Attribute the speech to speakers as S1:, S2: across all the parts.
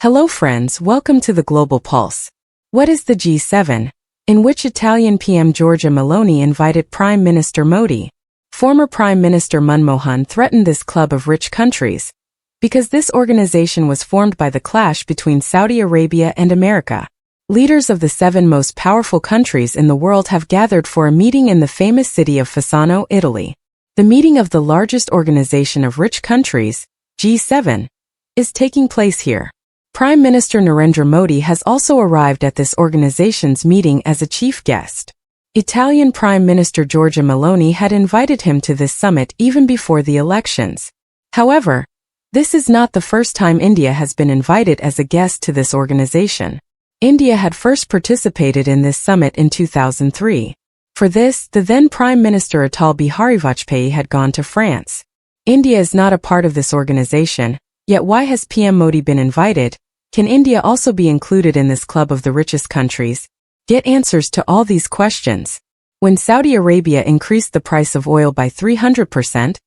S1: Hello friends, welcome to the Global Pulse. What is the G7? In which Italian PM Giorgia Meloni invited Prime Minister Modi. Former Prime Minister Manmohan threatened this club of rich countries, because this organization was formed by the clash between Saudi Arabia and America. Leaders of the 7 most powerful countries in the world have gathered for a meeting in the famous city of Fasano, Italy. The meeting of the largest organization of rich countries, G7, is taking place here. Prime Minister Narendra Modi has also arrived at this organization's meeting as a chief guest. Italian Prime Minister Giorgia Meloni had invited him to this summit even before the elections. However, this is not the first time India has been invited as a guest to this organization. India had first participated in this summit in 2003. For this, the then Prime Minister Atal Bihari Vajpayee had gone to France. India is not a part of this organization, yet why has PM Modi been invited? Can India also be included in this club of the richest countries? Get answers to all these questions. When Saudi Arabia increased the price of oil by 300%,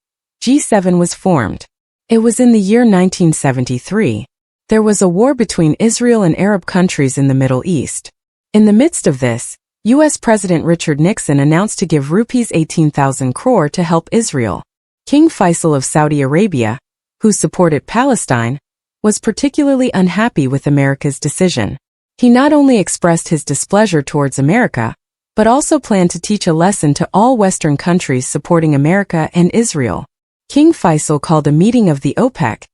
S1: G7 was formed. It was in the year 1973. There was a war between Israel and Arab countries in the Middle East. In the midst of this, U.S. President Richard Nixon announced to give rupees 18,000 crore to help Israel. King Faisal of Saudi Arabia, who supported Palestine, was particularly unhappy with America's decision. He not only expressed his displeasure towards America, but also planned to teach a lesson to all Western countries supporting America and Israel. King Faisal called a meeting of the OPEC,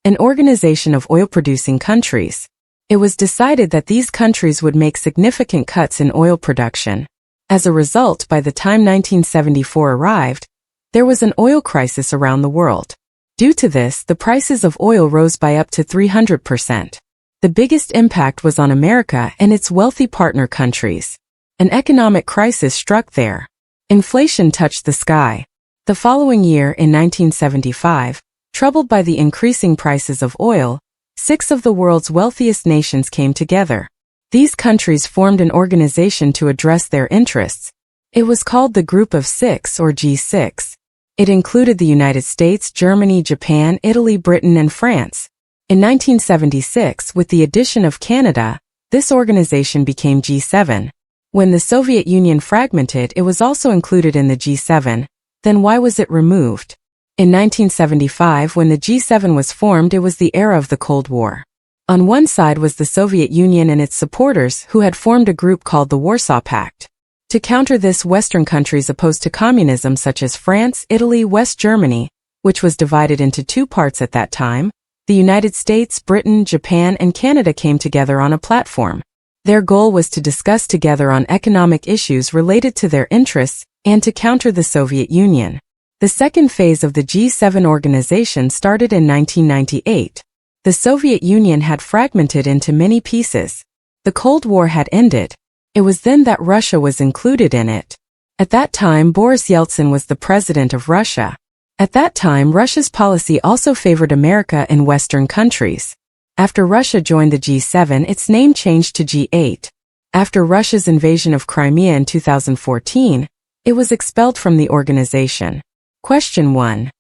S1: an organization of oil-producing countries. It was decided that these countries would make significant cuts in oil production. As a result, by the time 1974 arrived, there was an oil crisis around the world. Due to this, the prices of oil rose by up to 300%. The biggest impact was on America and its wealthy partner countries. An economic crisis struck there. Inflation touched the sky. The following year, in 1975, troubled by the increasing prices of oil, 6 of the world's wealthiest nations came together. These countries formed an organization to address their interests. It was called the Group of Six, or G6. It included the United States, Germany, Japan, Italy, Britain, and France. In 1976, with the addition of Canada, this organization became G7. When the Soviet Union fragmented, it was also included in the G7. Then why was it removed? In 1975, when the G7 was formed, it was the era of the Cold War. On one side was the Soviet Union and its supporters, who had formed a group called the Warsaw Pact. To counter this, Western countries opposed to communism such as France, Italy, West Germany, which was divided into 2 parts at that time, the United States, Britain, Japan, and Canada came together on a platform. Their goal was to discuss together on economic issues related to their interests and to counter the Soviet Union. The second phase of the G7 organization started in 1998. The Soviet Union had fragmented into many pieces. The Cold War had ended. It was then that Russia was included in it. At that time, Boris Yeltsin was the president of Russia. At that time, Russia's policy also favored America and Western countries. After Russia joined the G7, its name changed to G8. After Russia's invasion of Crimea in 2014, it was expelled from the organization. Question 1.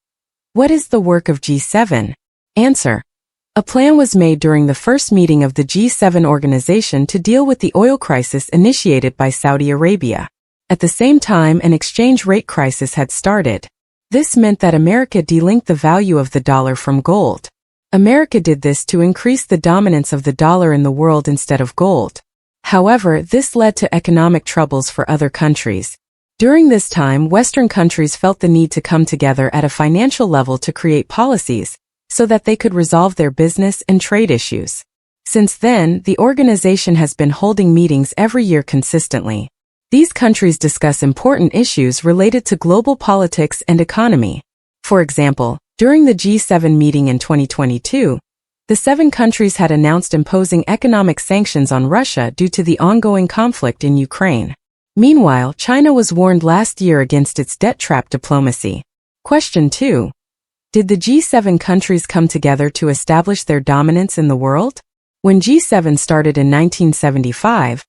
S1: What is the work of G7? Answer. A plan was made during the first meeting of the G7 organization to deal with the oil crisis initiated by Saudi Arabia. At the same time, an exchange rate crisis had started. This meant that America delinked the value of the dollar from gold. America did this to increase the dominance of the dollar in the world instead of gold. However, this led to economic troubles for other countries. During this time, Western countries felt the need to come together at a financial level to create policies, so that they could resolve their business and trade issues. Since then, the organization has been holding meetings every year consistently. These countries discuss important issues related to global politics and economy. For example, during the G7 meeting in 2022, the 7 countries had announced imposing economic sanctions on Russia due to the ongoing conflict in Ukraine. Meanwhile, China was warned last year against its debt trap diplomacy. Question 2. Did the G7 countries come together to establish their dominance in the world? When G7 started in 1975,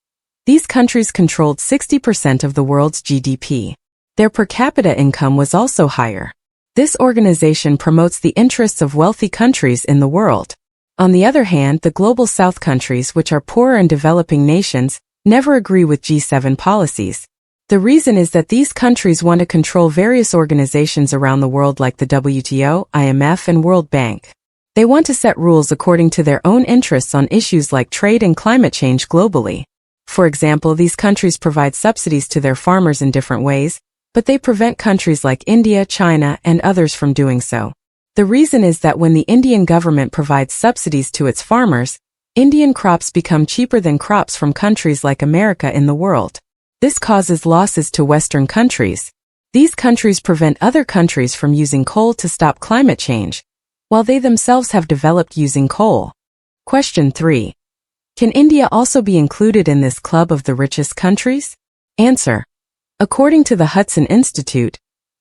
S1: these countries controlled 60% of the world's GDP. Their per capita income was also higher. This organization promotes the interests of wealthy countries in the world. On the other hand, the Global South countries, which are poorer and developing nations, never agree with G7 policies. The reason is that these countries want to control various organizations around the world like the WTO, IMF, and World Bank. They want to set rules according to their own interests on issues like trade and climate change globally. For example, these countries provide subsidies to their farmers in different ways, but they prevent countries like India, China, and others from doing so. The reason is that when the Indian government provides subsidies to its farmers, Indian crops become cheaper than crops from countries like America in the world. This causes losses to Western countries. These countries prevent other countries from using coal to stop climate change, while they themselves have developed using coal. Question 3. Can India also be included in this club of the richest countries? Answer. According to the Hudson Institute,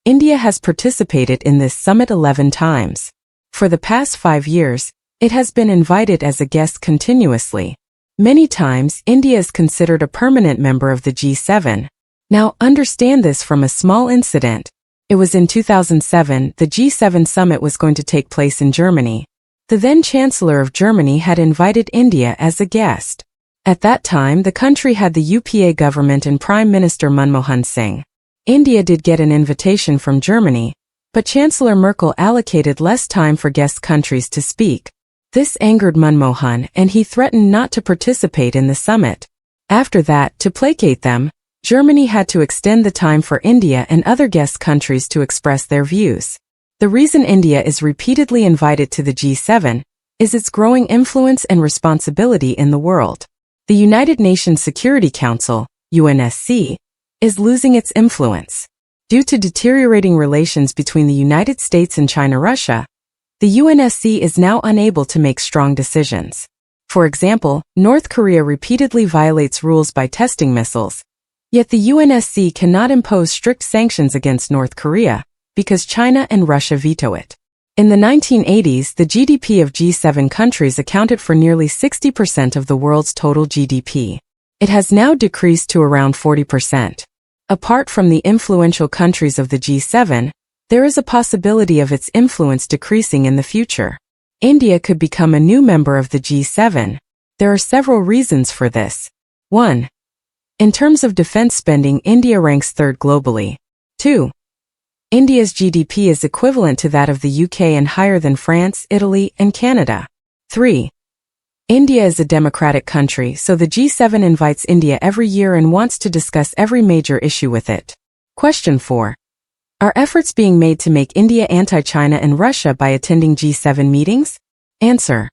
S1: India has participated in this summit 11 times. For the past 5 years, it has been invited as a guest continuously. Many times, India is considered a permanent member of the G7. Now, understand this from a small incident. It was in 2007, the G7 summit was going to take place in Germany. The then Chancellor of Germany had invited India as a guest. At that time, the country had the UPA government and Prime Minister Manmohan Singh. India did get an invitation from Germany, but Chancellor Merkel allocated less time for guest countries to speak. This angered Manmohan, and he threatened not to participate in the summit. After that, to placate them, Germany had to extend the time for India and other guest countries to express their views. The reason India is repeatedly invited to the G7 is its growing influence and responsibility in the world. The United Nations Security Council, UNSC, is losing its influence. Due to deteriorating relations between the United States and China-Russia, the UNSC is now unable to make strong decisions. For example, North Korea repeatedly violates rules by testing missiles, yet the UNSC cannot impose strict sanctions against North Korea because China and Russia veto it. In the 1980s, the GDP of G7 countries accounted for nearly 60% of the world's total GDP. It has now decreased to around 40%. Apart from the influential countries of the G7, there is a possibility of its influence decreasing in the future. India could become a new member of the G7. There are several reasons for this. 1. In terms of defense spending, India ranks third globally. 2. India's GDP is equivalent to that of the UK and higher than France, Italy, and Canada. 3. India is a democratic country, so the G7 invites India every year and wants to discuss every major issue with it. Question 4. Are efforts being made to make India anti-China and Russia by attending G7 meetings? Answer.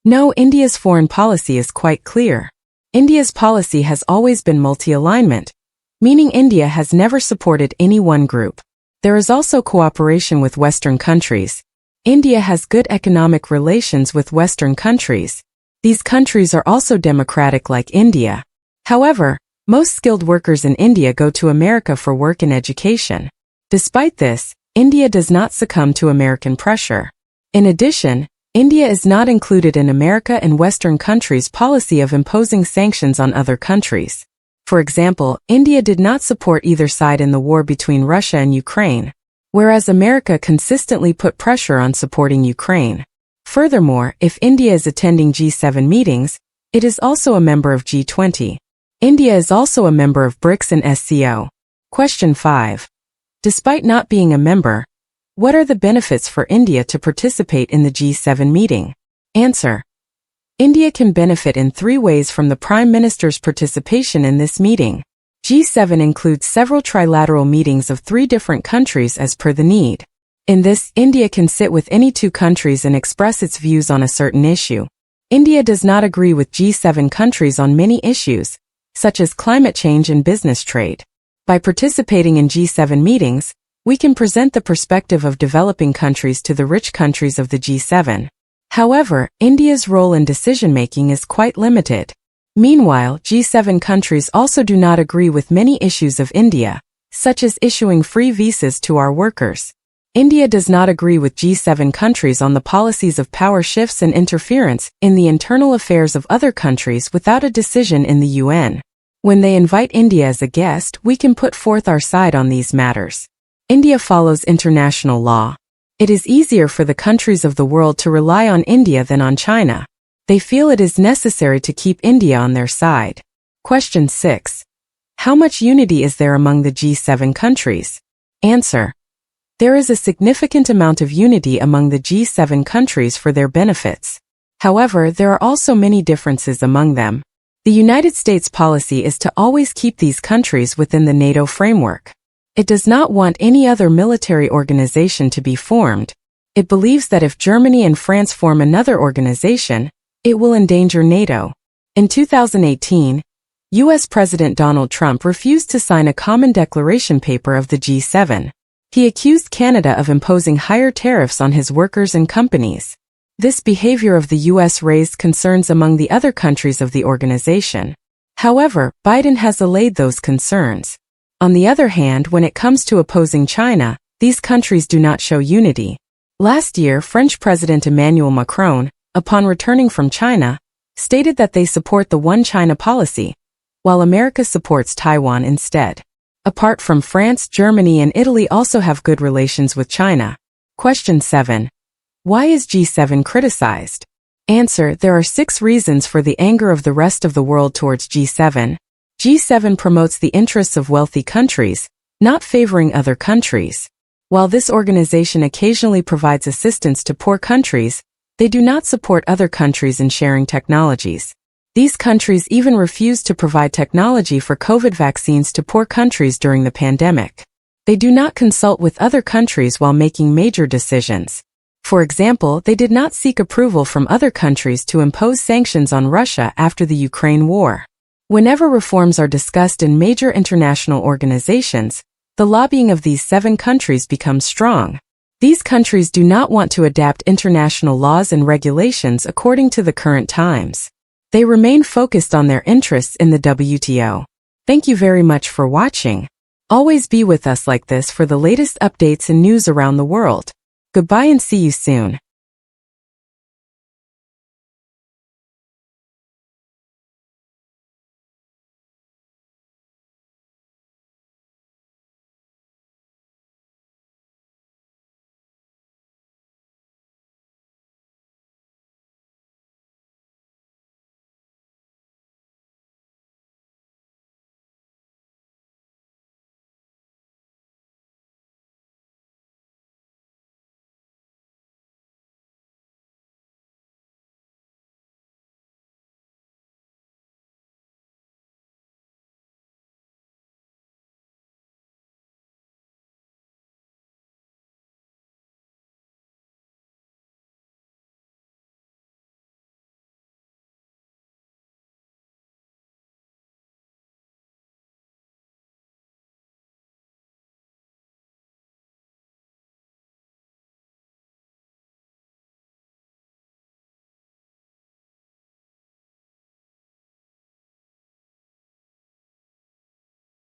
S1: No, India's foreign policy is quite clear. India's policy has always been multi-alignment, meaning India has never supported any one group. There is also cooperation with Western countries. India has good economic relations with Western countries. These countries are also democratic like India. However, most skilled workers in India go to America for work and education. Despite this, India does not succumb to American pressure. In addition, India is not included in America and Western countries' policy of imposing sanctions on other countries. For example, India did not support either side in the war between Russia and Ukraine, whereas America consistently put pressure on supporting Ukraine. Furthermore, if India is attending G7 meetings, it is also a member of G20. India is also a member of BRICS and SCO. Question 5. Despite not being a member, what are the benefits for India to participate in the G7 meeting? Answer. India can benefit in 3 ways from the Prime Minister's participation in this meeting. G7 includes several trilateral meetings of 3 different countries as per the need. In this, India can sit with any 2 countries and express its views on a certain issue. India does not agree with G7 countries on many issues, such as climate change and business trade. By participating in G7 meetings, we can present the perspective of developing countries to the rich countries of the G7. However, India's role in decision-making is quite limited. Meanwhile, G7 countries also do not agree with many issues of India, such as issuing free visas to our workers. India does not agree with G7 countries on the policies of power shifts and interference in the internal affairs of other countries without a decision in the UN. When they invite India as a guest, we can put forth our side on these matters. India follows international law. It is easier for the countries of the world to rely on India than on China. They feel it is necessary to keep India on their side. Question 6. How much unity is there among the G7 countries? Answer. There is a significant amount of unity among the G7 countries for their benefits. However, there are also many differences among them. The United States policy is to always keep these countries within the NATO framework. It does not want any other military organization to be formed. It believes that if Germany and France form another organization, it will endanger NATO. In 2018, U.S. President Donald Trump refused to sign a common declaration paper of the G7. He accused Canada of imposing higher tariffs on his workers and companies. This behavior of the U.S. raised concerns among the other countries of the organization. However, Biden has allayed those concerns. On the other hand, when it comes to opposing China, these countries do not show unity. Last year, French President Emmanuel Macron, upon returning from China, stated that they support the One China policy, while America supports Taiwan instead. Apart from France, Germany and Italy also have good relations with China. Question 7. Why is G7 criticized? Answer. There are 6 reasons for the anger of the rest of the world towards G7. G7 promotes the interests of wealthy countries, not favoring other countries. While this organization occasionally provides assistance to poor countries, they do not support other countries in sharing technologies. These countries even refused to provide technology for COVID vaccines to poor countries during the pandemic. They do not consult with other countries while making major decisions. For example, they did not seek approval from other countries to impose sanctions on Russia after the Ukraine war. Whenever reforms are discussed in major international organizations, the lobbying of these 7 countries becomes strong. These countries do not want to adapt international laws and regulations according to the current times. They remain focused on their interests in the WTO. Thank you very much for watching. Always be with us like this for the latest updates and news around the world. Goodbye and see you soon.